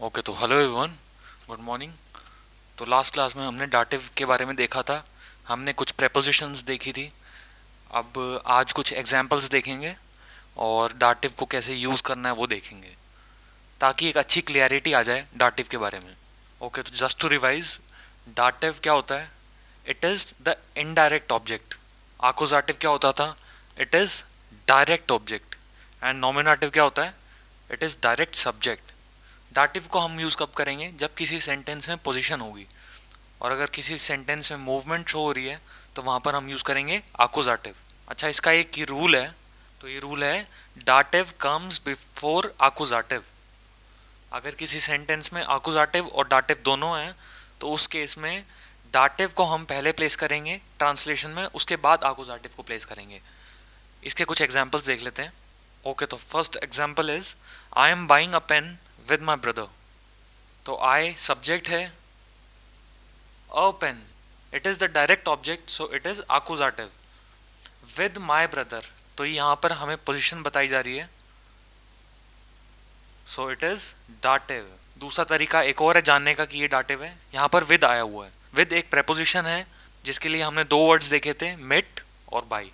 Okay, तो hello everyone, good morning. तो last class में हमने डाटिव के बारे में देखा था। हमने कुछ प्रेपोजिशंस देखी थी। अब आज कुछ एग्जांपल्स देखेंगे और डाटिव को कैसे यूज़ करना है वो देखेंगे, ताकि एक अच्छी क्लियरिटी आ जाए डाटिव के बारे में। ओके, तो जस्ट टू रिवाइज, डाटिव क्या होता है? It is the indirect object. Accusative क्या होता था? It is direct object. And nominative क्या होता है? It is direct subject. Dative को हम यूज़ कब करेंगे? जब किसी सेंटेंस में पोजीशन होगी, और अगर किसी सेंटेंस में मूवमेंट शो हो रही है तो वहाँ पर हम यूज़ करेंगे आकुजाटिव। अच्छा, इसका एक ही रूल है। तो ये रूल है, डाटिव कम्स बिफोर आकुजाटिव। अगर किसी सेंटेंस में आकुजाटिव और डाटिव दोनों हैं तो उस केस में डाटिव को हम पहले प्लेस करेंगे ट्रांसलेशन में, उसके बाद आकुजाटिव को प्लेस करेंगे। इसके कुछ एग्जाम्पल्स देख लेते हैं। ओके, तो first example is I am buying a pen with my brother. तो आई सब्जेक्ट है, a pen, it is the direct object, so it is accusative. With my brother, तो यहाँ पर हमें पोजीशन बताई जा रही है, सो इट इज डाटिव। दूसरा तरीका एक और है जानने का कि ये डाटिव है। यहाँ पर विद आया हुआ है। विद एक प्रेपोजिशन है जिसके लिए हमने दो वर्ड्स देखे थे, मिट और बाई।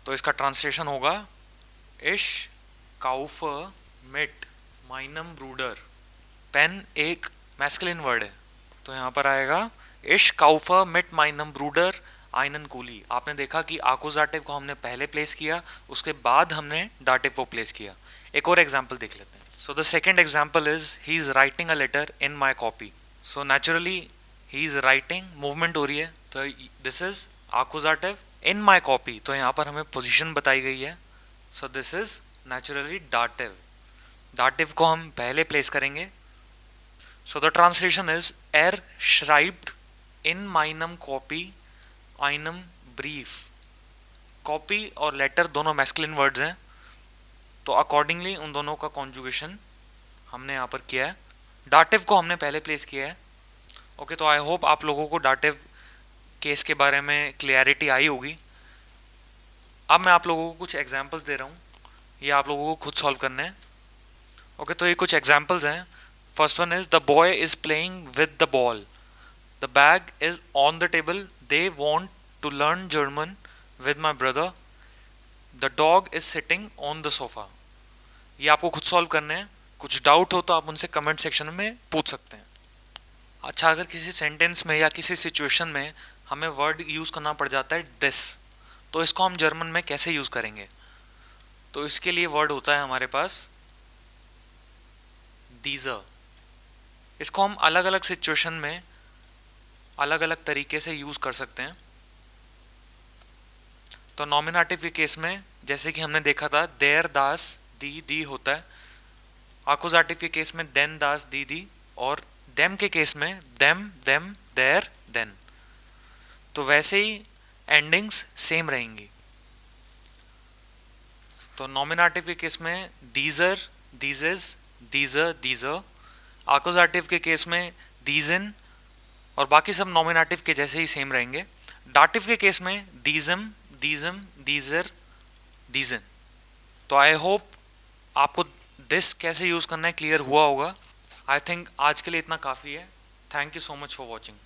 तो इसका ट्रांसलेशन होगा इश काउफ मिट माइनम ब्रूडर। पेन एक मैस्कुलिन वर्ड है, तो यहाँ पर आएगा इश काउफा मिट माइनम ब्रूडर आइनन कूली। आपने देखा कि आकुजाटिव को हमने पहले प्लेस किया, उसके बाद हमने डाटिव को प्लेस किया। एक और एग्जाम्पल देख लेते हैं। So the second example is he is writing a letter in my copy. So naturally he is writing, movement हो रही है, तो this is accusative. In my copy, तो यहाँ पर हमें पोजिशन बताई गई है, so this is naturally dative. Dative को हम पहले प्लेस करेंगे। So the translation is er schreibt in meinem copy einem brief। Copy और लेटर दोनों मैस्कुलिन वर्ड्स हैं, तो अकॉर्डिंगली उन दोनों का कॉन्जुगेशन हमने यहाँ पर किया है। डाटिव को हमने पहले प्लेस किया है। ओके, तो आई होप आप लोगों को डाटिव केस के बारे में क्लियरिटी आई होगी। अब मैं आप लोगों को कुछ एग्जांपल्स दे रहा हूँ, ये आप लोगों को खुद सॉल्व करने हैं। ओके, तो ये कुछ एग्जांपल्स हैं। First one is the boy is playing with the ball. The bag is on the table. They want to learn German with my brother. The dog is sitting on the sofa. ये आपको खुद solve करने हैं। कुछ doubt हो तो आप उनसे कमेंट सेक्शन में पूछ सकते हैं। अच्छा, अगर किसी सेंटेंस में या किसी सिचुएशन में हमें वर्ड यूज़ करना पड़ जाता है दिस, तो इसको हम जर्मन में कैसे यूज़ करेंगे? तो इसके लिए वर्ड होता है हमारे पास दीजर। इसको हम अलग अलग सिचुएशन में अलग अलग तरीके से यूज़ कर सकते हैं। तो नॉमिनेटिव के केस में जैसे कि हमने देखा था, देर दास दी दी होता है। आकुजाटिव के केस में देन दास दी दी, और देम के केस में देम देम देर देन। तो वैसे ही एंडिंग्स सेम रहेंगी। तो नॉमिनेटिव के केस में दीजर दीजेज दीजर दीजर। आकुजाटिव के केस में दीजन, और बाकी सब नॉमिनेटिव के जैसे ही सेम रहेंगे। डाटिव के केस में दीजम दीजम दीजर दीजन। तो आई होप आपको दिस कैसे यूज़ करना है क्लियर हुआ होगा। आई थिंक आज के लिए इतना काफ़ी है। Thank you so much for watching.